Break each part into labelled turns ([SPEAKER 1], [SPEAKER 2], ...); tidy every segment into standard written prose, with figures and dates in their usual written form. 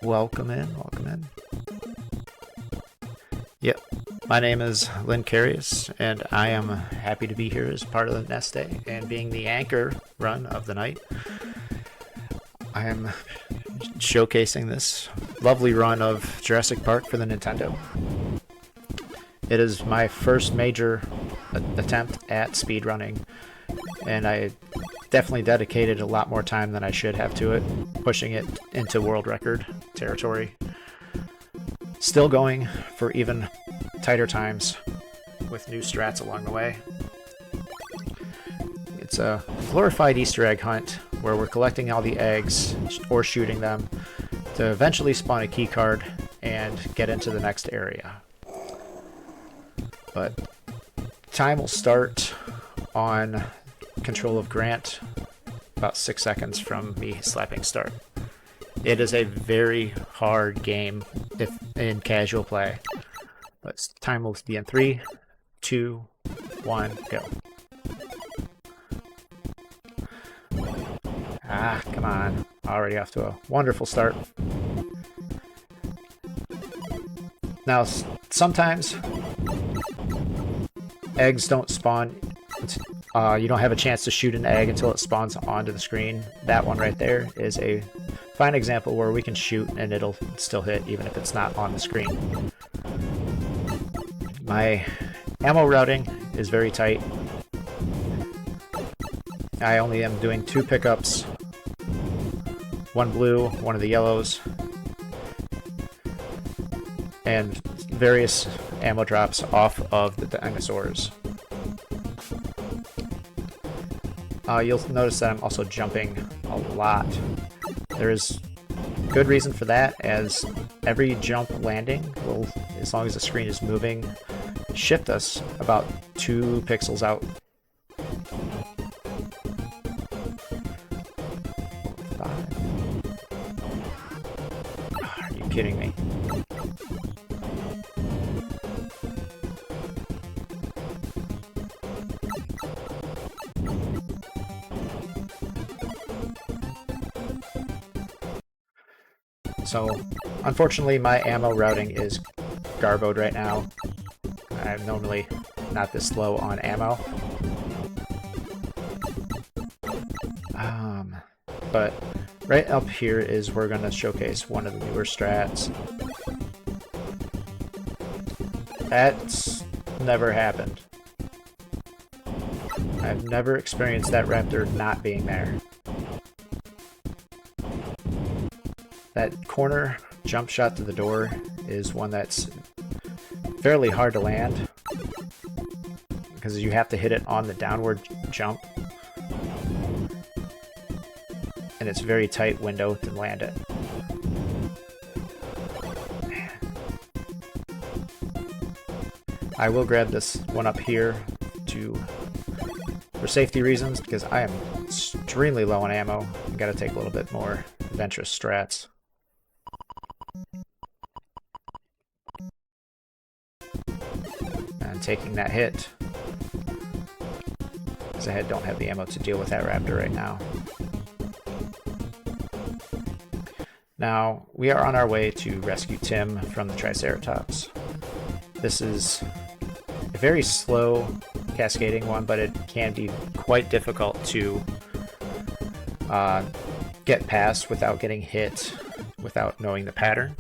[SPEAKER 1] Welcome in, welcome in. Yep, my name is LynnCarius, and I am happy to be here as part of the NESDay and being the anchor run of the night. I am showcasing this lovely run of Jurassic Park for the Nintendo. It is my first major attempt at speedrunning, and I definitely dedicated a lot more time than I should have to it, pushing it into world record territory. Still going for even tighter times with new strats along the way. It's a glorified Easter egg hunt where we're collecting all the eggs or shooting them to eventually spawn a key card and get into the next area. But time will start on control of Grant about 6 seconds from me slapping start. It is a very hard game if in casual play, but time will be in 3, 2, 1, go. Ah, come on. Already off to a wonderful start. Now, sometimes eggs don't spawn. You don't have a chance to shoot an egg until it spawns onto the screen. That one right there is a fine example where we can shoot and it'll still hit even if it's not on the screen. My ammo routing is very tight. I only am doing 2 pickups, one blue, one of the yellows, and various ammo drops off of the dinosaurs. You'll notice that I'm also jumping a lot. There is good reason for that, as every jump landing will, as long as the screen is moving, shift us about 2 pixels out. Are you kidding me? So, unfortunately, my ammo routing is garboed right now. I'm normally not this low on ammo. But right up here is where we're going to showcase one of the newer strats. That's never happened. I've never experienced that raptor not being there. That corner jump shot to the door is one that's fairly hard to land because you have to hit it on the downward jump, and it's a very tight window to land it. I will grab this one up here for safety reasons because I am extremely low on ammo. I gotta take a little bit more adventurous strats. And taking that hit, because I don't have the ammo to deal with that raptor right now. Now, we are on our way to rescue Tim from the Triceratops. This is a very slow cascading one, but it can be quite difficult to get past without getting hit, without knowing the pattern.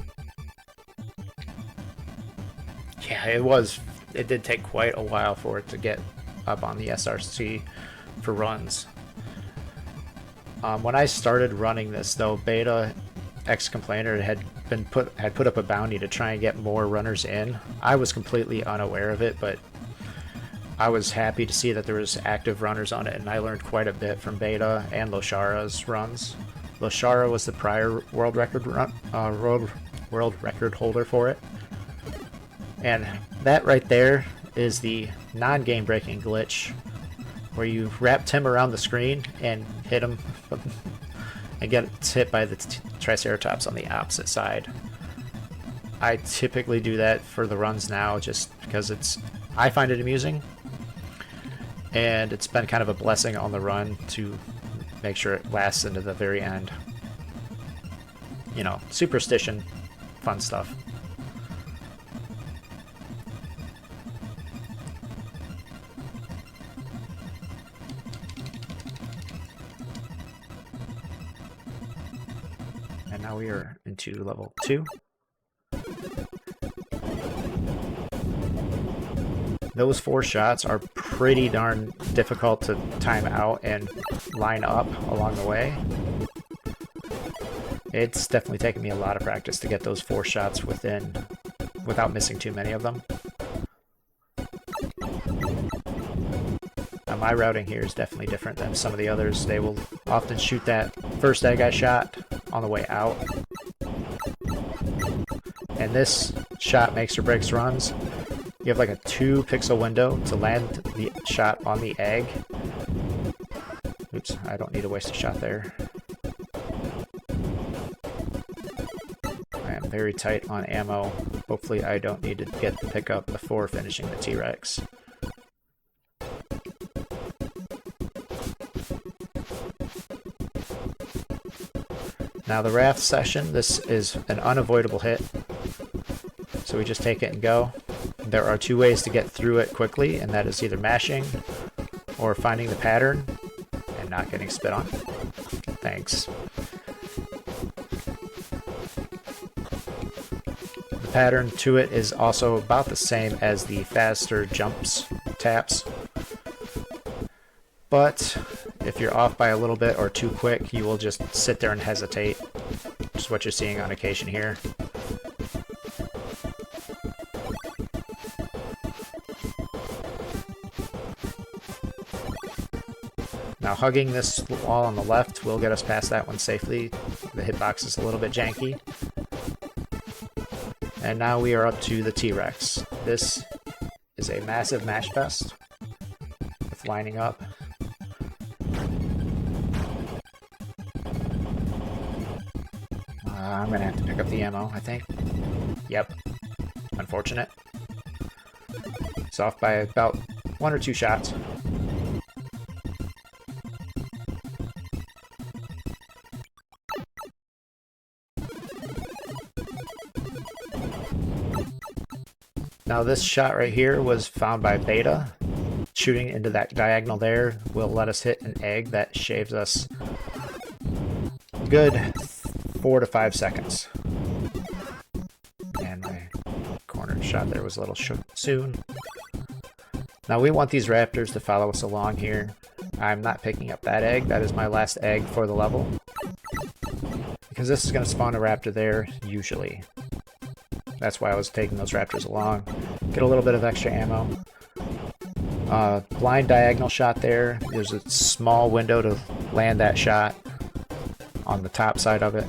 [SPEAKER 1] Yeah, it did take quite a while for it to get up on the SRC for runs. When I started running this, though, Beta X-Complainer had put up a bounty to try and get more runners in. I was completely unaware of it, but I was happy to see that there was active runners on it, and I learned quite a bit from Beta and Loshara's runs. Loshara was the prior world record holder for it. And that right there is the non-game breaking glitch where you wrap Tim around the screen and hit him and get hit by the Triceratops on the opposite side. I typically do that for the runs now just because I find it amusing, and it's been kind of a blessing on the run to make sure it lasts into the very end. you know, superstition, fun stuff. And now we are into level 2. Those 4 shots are pretty darn difficult to time out and line up along the way. It's definitely taken me a lot of practice to get those 4 shots without missing too many of them. Now my routing here is definitely different than some of the others. They will often shoot that first egg I shot on the way out. And this shot makes or breaks runs. You have like a 2 pixel window to land the shot on the egg. Oops, I don't need to waste a shot there. I am very tight on ammo. Hopefully I don't need to get the pickup before finishing the T-Rex. Now the raft session, this is an unavoidable hit. So we just take it and go. There are 2 ways to get through it quickly, and that is either mashing or finding the pattern and not getting spit on. Thanks. The pattern to it is also about the same as the faster jumps taps. But if you're off by a little bit or too quick, you will just sit there and hesitate. Which is what you're seeing on occasion here. Now hugging this wall on the left will get us past that one safely. The hitbox is a little bit janky. And now we are up to the T-Rex. This is a massive mash fest with lining up. I'm gonna have to pick up the ammo, I think. Yep. Unfortunate. It's off by about 1 or 2 shots. Now this shot right here was found by Beta. Shooting into that diagonal there will let us hit an egg that shaves us a good 4 to 5 seconds. And my corner shot there was a little soon. Now we want these raptors to follow us along here. I'm not picking up that egg. That is my last egg for the level. Because this is going to spawn a raptor there, usually. That's why I was taking those raptors along. Get a little bit of extra ammo. Blind diagonal shot there. There's a small window to land that shot on the top side of it.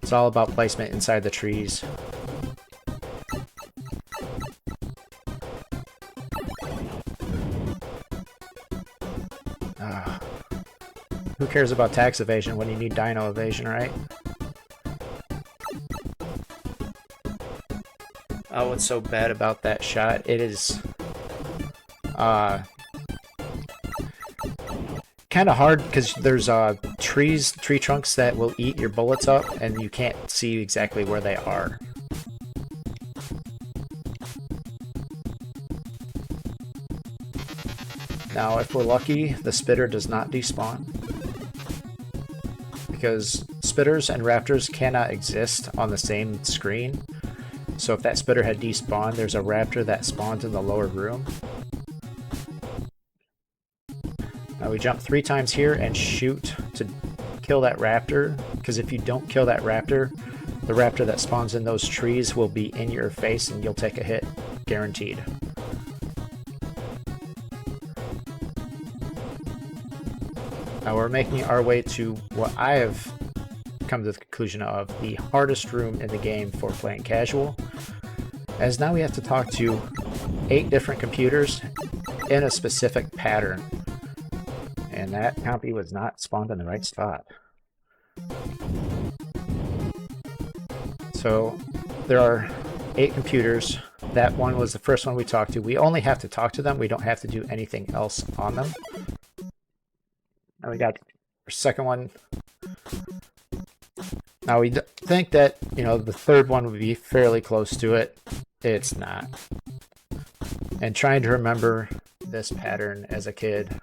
[SPEAKER 1] It's all about placement inside the trees. Who cares about tax evasion when you need dino evasion, right? Oh, what's so bad about that shot? It is kind of hard because there's tree trunks that will eat your bullets up, and you can't see exactly where they are. Now, if we're lucky, the spitter does not despawn, because spitters and raptors cannot exist on the same screen. So if that spitter had despawned, there's a raptor that spawns in the lower room. Now we jump 3 times here and shoot to kill that raptor, because if you don't kill that raptor, the raptor that spawns in those trees will be in your face and you'll take a hit, guaranteed. Now we're making our way to what I have come to the conclusion of the hardest room in the game for playing casual, as now we have to talk to 8 different computers in a specific pattern, and that compy was not spawned in the right spot. So there are 8 computers. That one was the first one we talked to. We only have to talk to them. We don't have to do anything else on them. Now we got our second one. Now we think that, you know, the third one would be fairly close to it. It's not. And trying to remember this pattern as a kid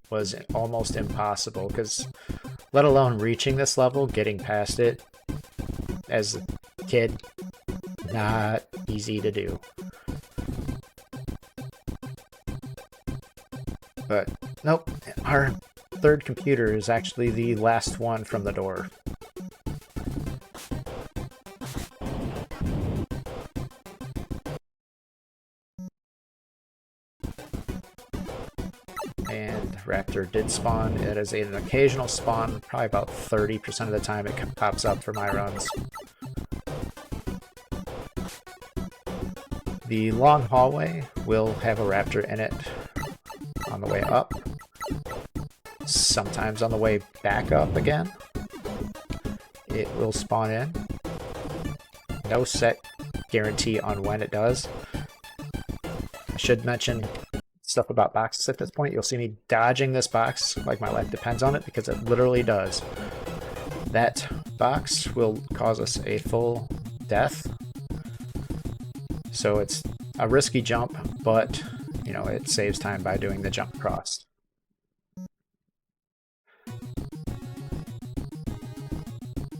[SPEAKER 1] was almost impossible, because let alone reaching this level, getting past it as a kid, not easy to do. But nope, our third computer is actually the last one from the door. And Raptor did spawn. It is an occasional spawn, probably about 30% of the time it pops up for my runs. The long hallway will have a Raptor in it on the way up, sometimes on the way back up again. It will spawn in. No set guarantee on when it does. I should mention stuff about boxes at this point. You'll see me dodging this box like my life depends on it, because it literally does. That box will cause us a full death. So it's a risky jump, but you know, it saves time by doing the jump across.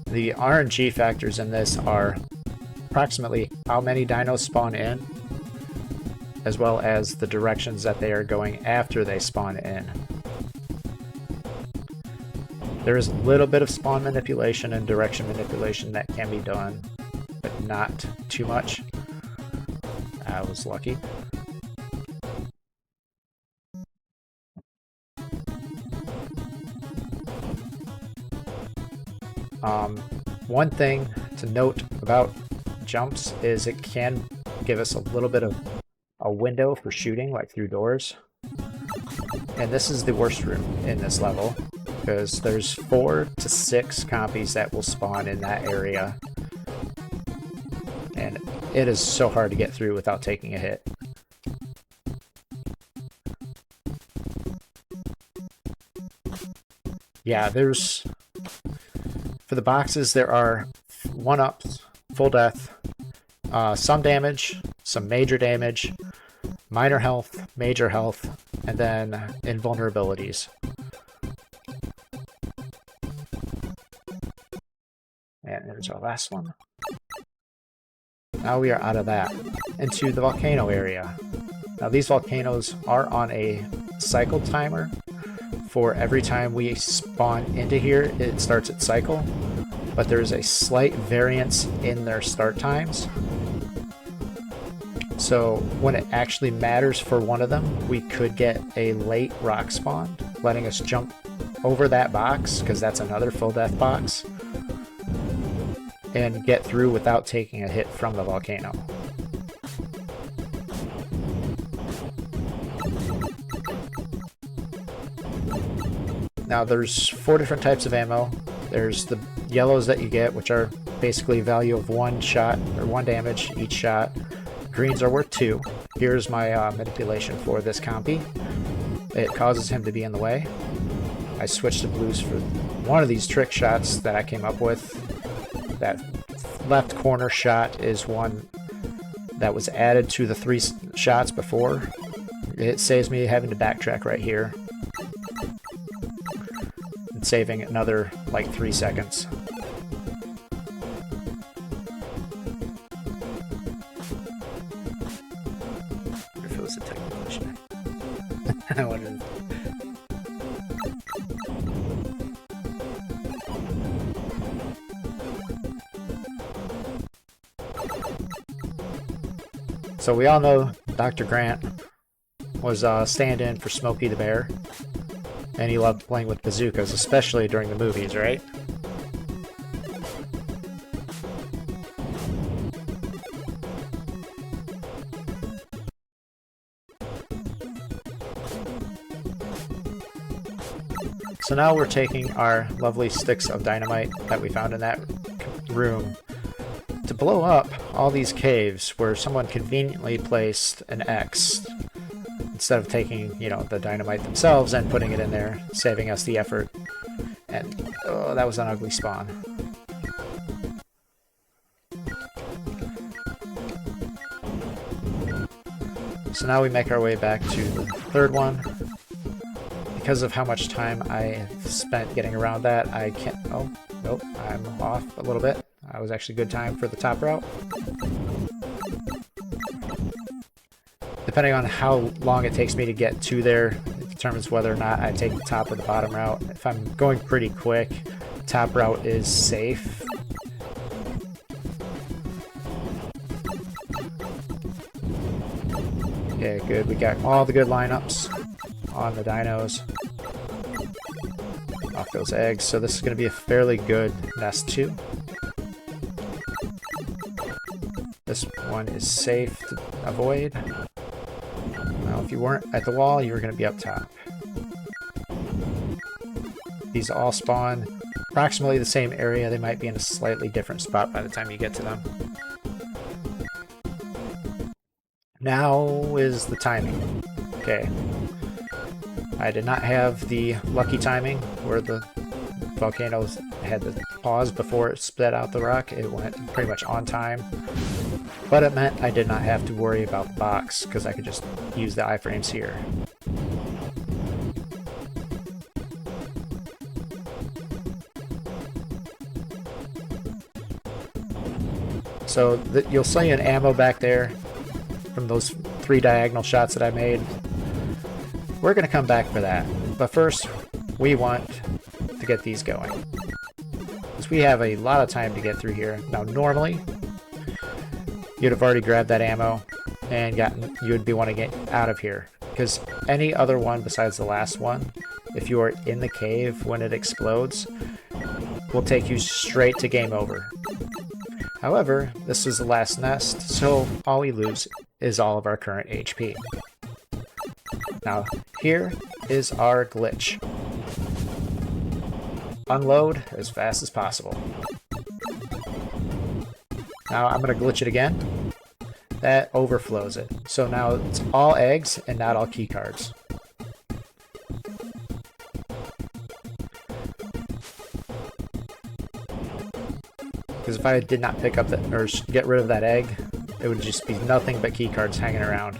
[SPEAKER 1] The RNG factors in this are approximately how many dinos spawn in, as well as the directions that they are going after they spawn in. There is a little bit of spawn manipulation and direction manipulation that can be done, but not too much. I was lucky. One thing to note about jumps is it can give us a little bit of a window for shooting, like through doors. And this is the worst room in this level, because there's 4 to 6 compies that will spawn in that area. And it is so hard to get through without taking a hit. Yeah, there's... For the boxes, there are 1-ups, full death, some damage, some major damage, minor health, major health, and then invulnerabilities. And there's our last one. Now we are out of that, into the volcano area. Now these volcanoes are on a cycle timer. For every time we spawn into here, it starts its cycle, but there's a slight variance in their start times. So when it actually matters for one of them, we could get a late rock spawn, letting us jump over that box, because that's another full death box, and get through without taking a hit from the volcano. Now there's 4 different types of ammo. There's the yellows that you get, which are basically value of 1 shot, or 1 damage each shot. Greens are worth 2. Here's my manipulation for this compy. It causes him to be in the way. I switched to blues for one of these trick shots that I came up with. That left corner shot is one that was added to the 3 shots before. It saves me having to backtrack right here. And saving another, like, 3 seconds. If it was a technical issue. I wouldn't. So we all know Dr. Grant was stand-in for Smokey the Bear, and he loved playing with bazookas, especially during the movies, right? So now we're taking our lovely sticks of dynamite that we found in that room to blow up all these caves where someone conveniently placed an X instead of taking, you know, the dynamite themselves and putting it in there, saving us the effort. And oh, that was an ugly spawn. So now we make our way back to the third one. Because of how much time I spent getting around that, I can't... Oh, nope, I'm off a little bit. That was actually good time for the top route. Depending on how long it takes me to get to there, it determines whether or not I take the top or the bottom route. If I'm going pretty quick, the top route is safe. Okay, good. We got all the good lineups on the dinos. Off those eggs. So this is going to be a fairly good nest too. This one is safe to avoid. Now, if you weren't at the wall, you were going to be up top. These all spawn approximately the same area. They might be in a slightly different spot by the time you get to them. Now is the timing. Okay. I did not have the lucky timing where the volcano had to pause before it spit out the rock. It went pretty much on time. But it meant I did not have to worry about the box because I could just use the iframes here. So you'll see an ammo back there from those 3 diagonal shots that I made. We're going to come back for that. But first, we want to get these going. Because we have a lot of time to get through here. Now, normally, you'd have already grabbed that ammo and you would be wanting to get out of here. Because any other one besides the last one, if you are in the cave when it explodes, will take you straight to game over. However, this is the last nest, so all we lose is all of our current HP. Now, here is our glitch. Unload as fast as possible. Now I'm going to glitch it again. That overflows it. So now it's all eggs and not all key cards. Because if I did not pick up that or get rid of that egg, it would just be nothing but key cards hanging around.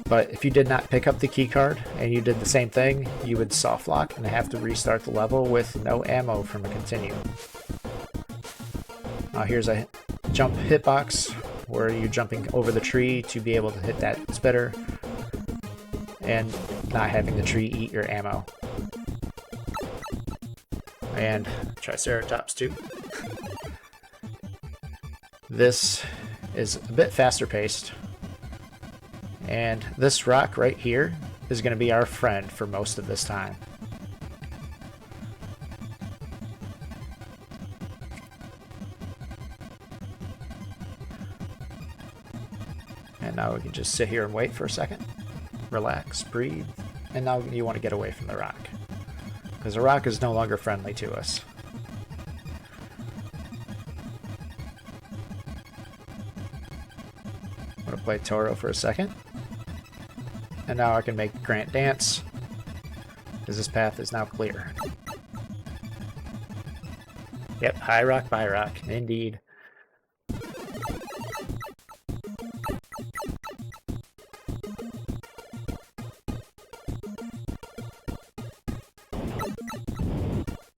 [SPEAKER 1] But if you did not pick up the key card and you did the same thing, you would soft lock and have to restart the level with no ammo from a continue. Now here's a jump hitbox where you're jumping over the tree to be able to hit that spitter and not having the tree eat your ammo. And Triceratops too. This is a bit faster paced. And this rock right here is going to be our friend for most of this time. And now we can just sit here and wait for a second. Relax, breathe. And now you want to get away from the rock. Because the rock is no longer friendly to us. I'm going to play Toro for a second. And now I can make Grant dance, because this path is now clear. Yep, high rock, by rock, indeed.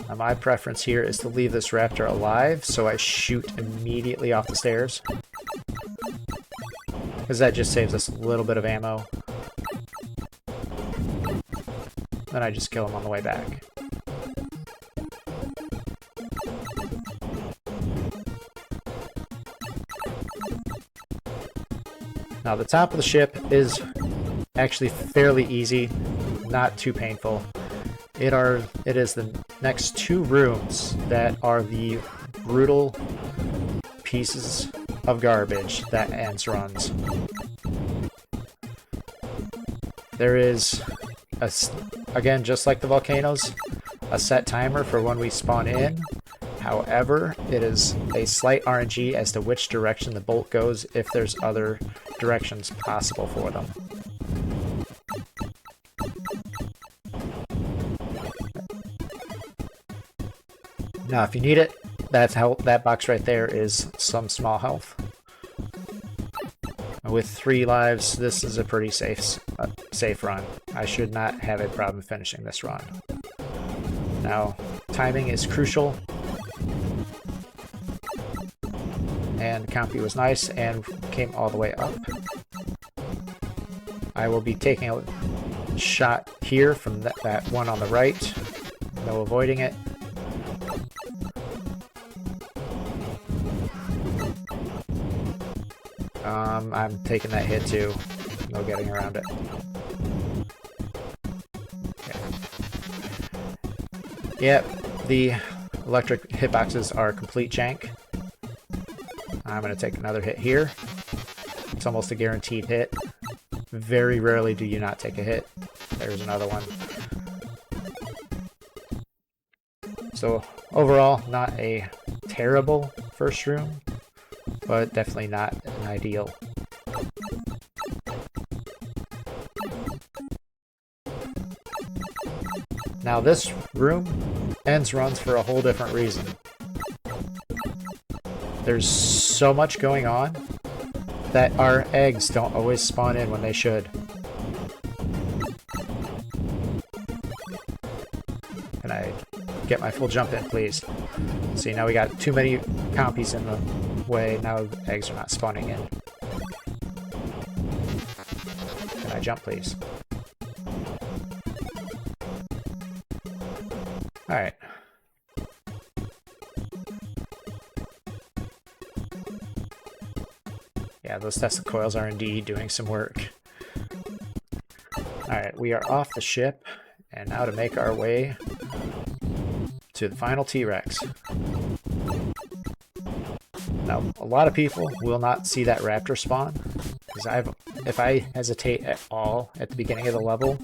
[SPEAKER 1] Now my preference here is to leave this raptor alive, so I shoot immediately off the stairs. Because that just saves us a little bit of ammo. Then I just kill him on the way back. Now the top of the ship is actually fairly easy, not too painful. It is the next 2 rooms that are the brutal pieces of garbage that Ants runs. There is again, just like the volcanoes, a set timer for when we spawn in. However, it is a slight RNG as to which direction the bolt goes if there's other directions possible for them. Now, if you need it, that box right there is some small health. With 3 lives, this is a pretty safe run. I should not have a problem finishing this run. Now, timing is crucial. And Compy was nice and came all the way up. I will be taking a shot here from that one on the right. No avoiding it. I'm taking that hit too. No getting around it. Okay. Yep, the electric hitboxes are complete jank. I'm going to take another hit here. It's almost a guaranteed hit. Very rarely do you not take a hit. There's another one. So overall, not a terrible first room, but definitely not an ideal. Now this room ends runs for a whole different reason. There's so much going on that our eggs don't always spawn in when they should. Can I get my full jump in, please? See, now we got too many compies in the way. Now the eggs are not spawning in. Can I jump, please? Alright. Yeah, those Tesla coils are indeed doing some work. Alright, we are off the ship, and now to make our way to the final T-Rex. Now, a lot of people will not see that raptor spawn, because if I hesitate at all at the beginning of the level,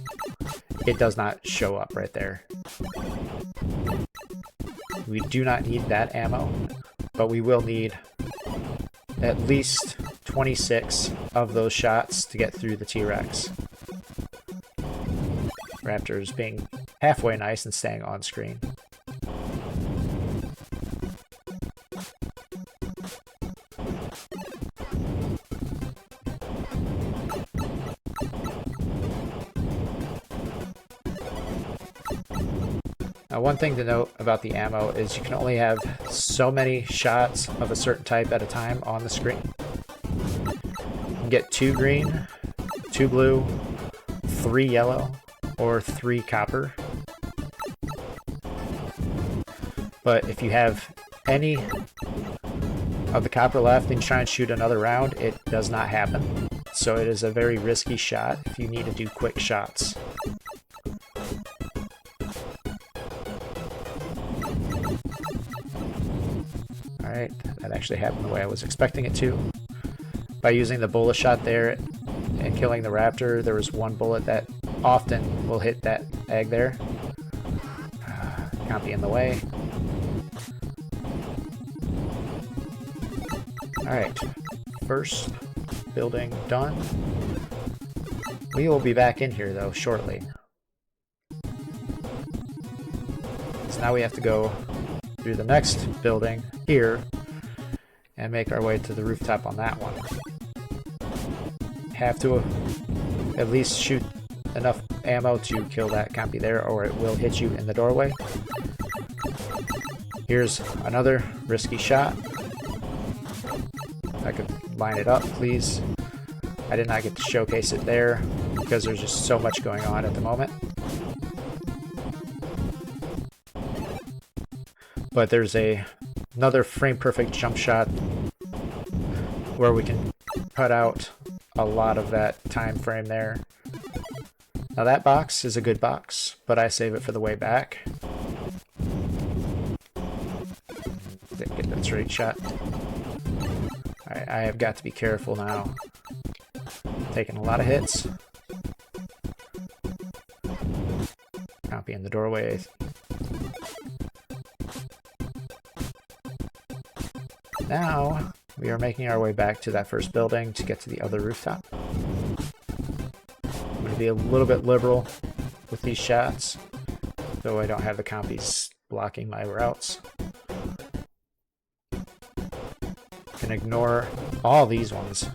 [SPEAKER 1] it does not show up right there. We do not need that ammo, but we will need at least 26 of those shots to get through the T-Rex. Raptors being halfway nice and staying on screen. Now, one thing to note about the ammo is you can only have so many shots of a certain type at a time on the screen. You can get 2 green, 2 blue, 3 yellow, or 3 copper. But if you have any of the copper left and you try and shoot another round, it does not happen. So it is a very risky shot if you need to do quick shots. Alright, that actually happened the way I was expecting it to. By using the bullet shot there and killing the raptor, there was one bullet that often will hit that egg there. Can't be in the way. Alright, first building done. We will be back in here though shortly. So now we have to go through the next building here and make our way to the rooftop on that one. Have to at least shoot enough ammo to kill that compy there, or it will hit you in the doorway. Here's another risky shot. If I could line it up, please. I did not get to showcase it there because there's just so much going on at the moment. But there's another frame-perfect jump shot where we can cut out a lot of that time frame there. Now that box is a good box, but I save it for the way back. Didn't get that straight shot. Alright, I have got to be careful now. Taking a lot of hits. Copy in the doorway. Now, we are making our way back to that first building to get to the other rooftop. I'm going to be a little bit liberal with these shots, though I don't have the compies blocking my routes. Can ignore all these ones.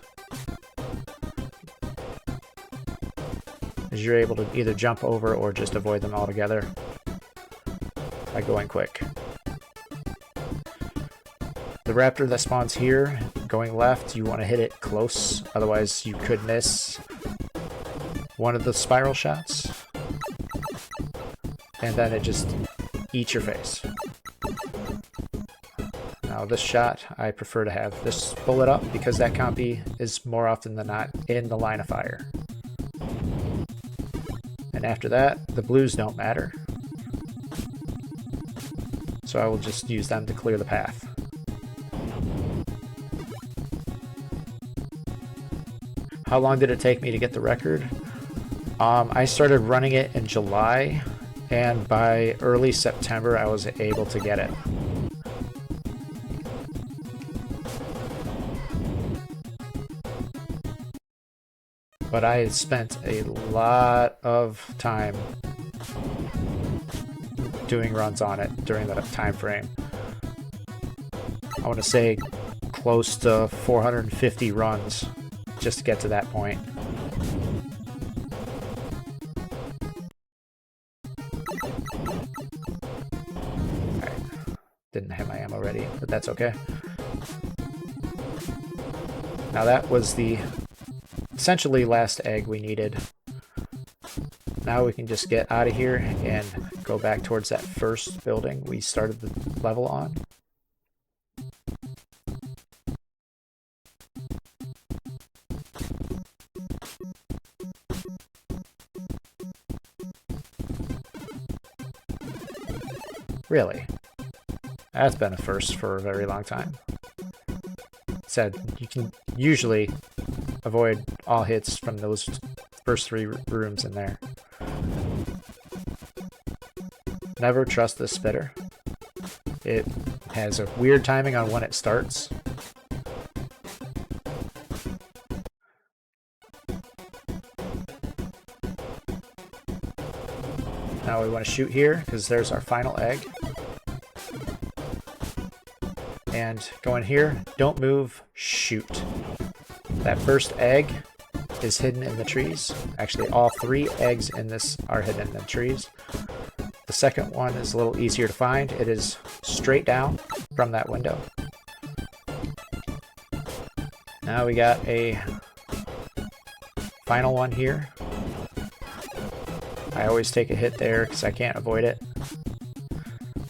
[SPEAKER 1] is you're able to either jump over or just avoid them altogether by going quick. The raptor that spawns here, going left, you want to hit it close, otherwise you could miss one of the spiral shots, and then it just eats your face. Now this shot, I prefer to have this bullet up because that compy is more often than not in the line of fire. And after that, the blues don't matter. So I will just use them to clear the path. How long did it take me to get the record? I started running it in July, and by early September I was able to get it. But I spent a lot of time doing runs on it during that time frame. I want to say close to 450 runs just to get to that point. Alright. Didn't have my ammo ready, but that's okay. Now that was the essentially last egg we needed. Now we can just get out of here and go back towards that first building we started the level on. Really? That's been a first for a very long time. Said you can usually avoid all hits from those first 3 rooms in there. Never trust this spitter. It has a weird timing on when it starts. Now we want to shoot here because there's our final egg. And go in here, don't move, shoot. That first egg is hidden in the trees. Actually, all 3 eggs in this are hidden in the trees. The second one is a little easier to find. It is straight down from that window. Now we got a final one here. I always take a hit there because I can't avoid it.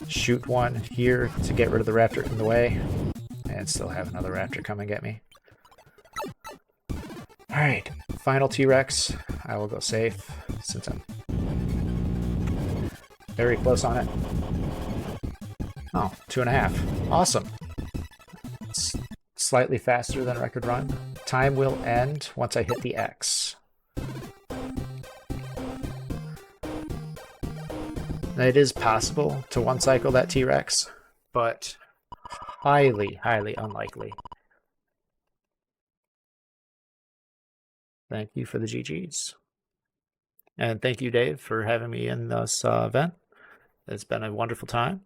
[SPEAKER 1] Shoot one here to get rid of the raptor in the way, and still have another raptor come and get me. Alright, final T-Rex. I will go safe since I'm very close on it. Oh, 2.5. Awesome. It's slightly faster than record run. Time will end once I hit the X. It is possible to one-cycle that T-Rex, but highly, highly unlikely. Thank you for the GGs. And thank you, Dave, for having me in this event. It's been a wonderful time.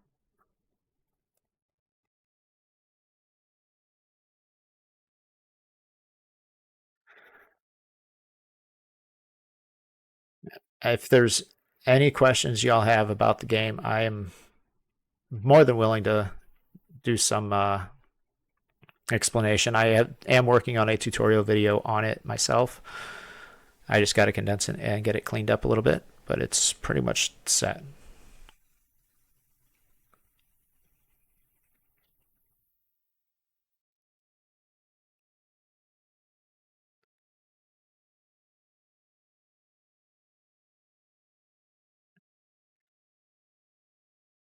[SPEAKER 1] If there's any questions y'all have about the game, I am more than willing to do some explanation. I am working on a tutorial video on it myself. I just got to condense it and get it cleaned up a little bit, but it's pretty much set.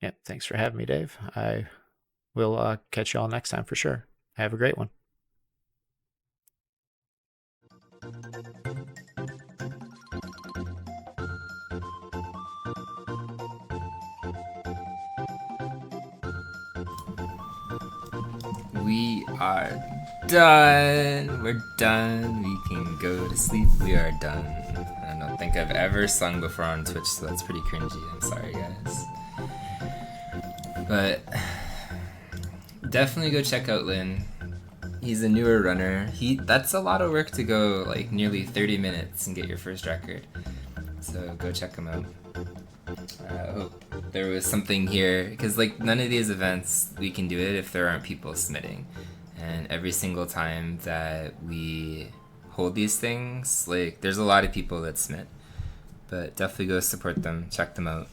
[SPEAKER 1] Yeah, thanks for having me, Dave. I will catch you all next time for sure. Have a great one.
[SPEAKER 2] We are done. We're done. We can go to sleep. We are done. I don't think I've ever sung before on Twitch, so that's pretty cringy. I'm sorry, guys. But definitely go check out Lynn. He's a newer runner. That's a lot of work to go like nearly 30 minutes and get your first record. So go check them out. I hope there was something here, because like none of these events we can do it if there aren't people submitting. And every single time that we hold these things, like there's a lot of people that submit, but definitely go support them, check them out,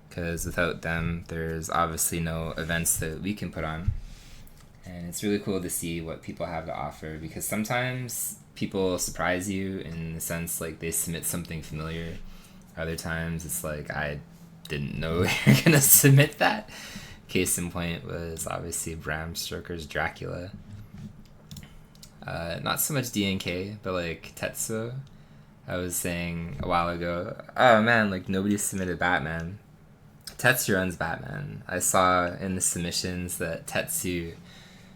[SPEAKER 2] because without them there's obviously no events that we can put on. And it's really cool to see what people have to offer, because sometimes people surprise you in the sense like they submit something familiar. Other times it's like, I didn't know you're gonna submit that. Case in point was obviously Bram Stoker's Dracula. Not so much DNK, but like Tetsuo. I was saying a while ago, oh man, like nobody submitted Batman. Tetsu runs Batman. I saw in the submissions that Tetsu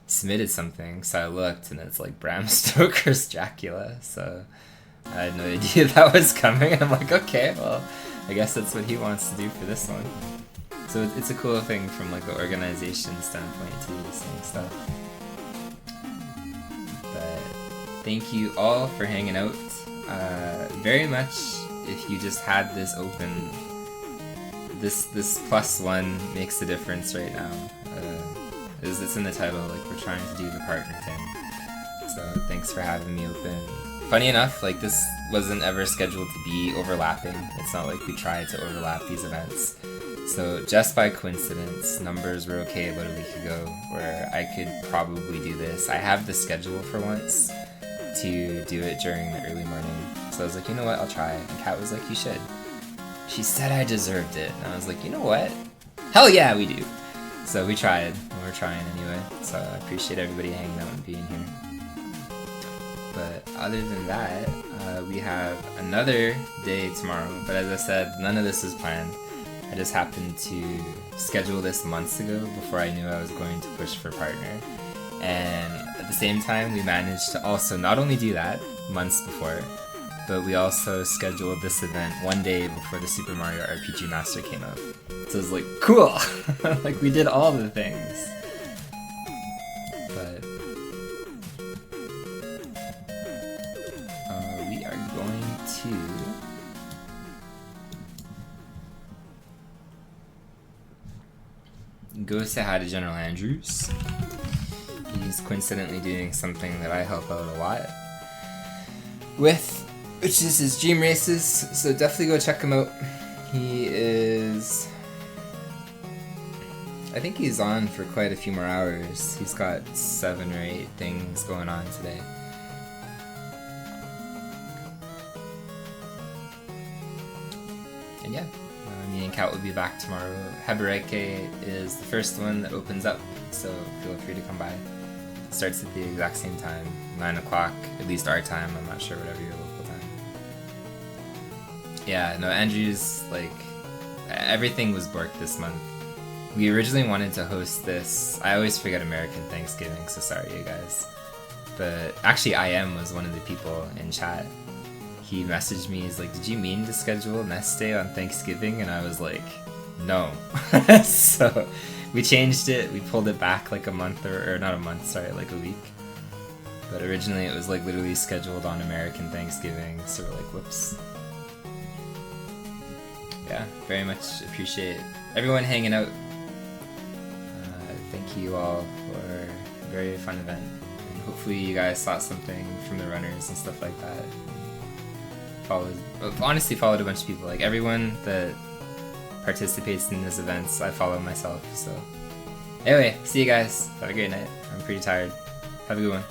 [SPEAKER 2] submitted something, so I looked and it's like Bram Stoker's Dracula. So I had no idea that was coming. I'm like, okay, well, I guess that's what he wants to do for this one. So it's a cool thing from like the organization standpoint too, seeing stuff. But thank you all for hanging out. Very much, if you just had this open, this +1 makes a difference right now. It's in the title, like we're trying to do the partner thing. So thanks for having me open. Funny enough, like this wasn't ever scheduled to be overlapping. It's not like we tried to overlap these events. So just by coincidence, numbers were okay about a week ago where I could probably do this. I have the schedule for once to do it during the early morning. So I was like, you know what, I'll try. And Kat was like, you should. She said I deserved it. And I was like, you know what? Hell yeah, we do. So we tried, and we're trying anyway. So I appreciate everybody hanging out and being here. But other than that, we have another day tomorrow. But as I said, none of this was planned. I just happened to schedule this months ago before I knew I was going to push for partner. And at the same time, we managed to also not only do that months before, but we also scheduled this event one day before the Super Mario RPG Master came out. So it was like, cool! Like we did all the things. But we are going to go say hi to General Andrews. He's coincidentally doing something that I help out a lot with, which is his dream races, so definitely go check him out. He is... I think he's on for quite a few more hours. He's got 7 or 8 things going on today. And yeah, me and Kat will be back tomorrow. Hebereke is the first one that opens up, so feel free to come by. It starts at the exact same time, 9 o'clock, at least our time. I'm not sure whatever your local time. Yeah, no, Andrew's, like, everything was borked this month. We originally wanted to host this, I always forget American Thanksgiving, so sorry you guys. But actually IM was one of the people in chat. He messaged me, he's like, did you mean to schedule NESDay on Thanksgiving? And I was like, no. So we changed it, we pulled it back like a month, or not a month, sorry, like a week. But originally it was like literally scheduled on American Thanksgiving, so we're like, whoops. Yeah, very much appreciate everyone hanging out. Thank you all for a very fun event. And hopefully you guys saw something from the runners and stuff like that. Honestly followed a bunch of people. Like everyone that participates in these events, I follow myself. So anyway, see you guys. Have a great night. I'm pretty tired. Have a good one.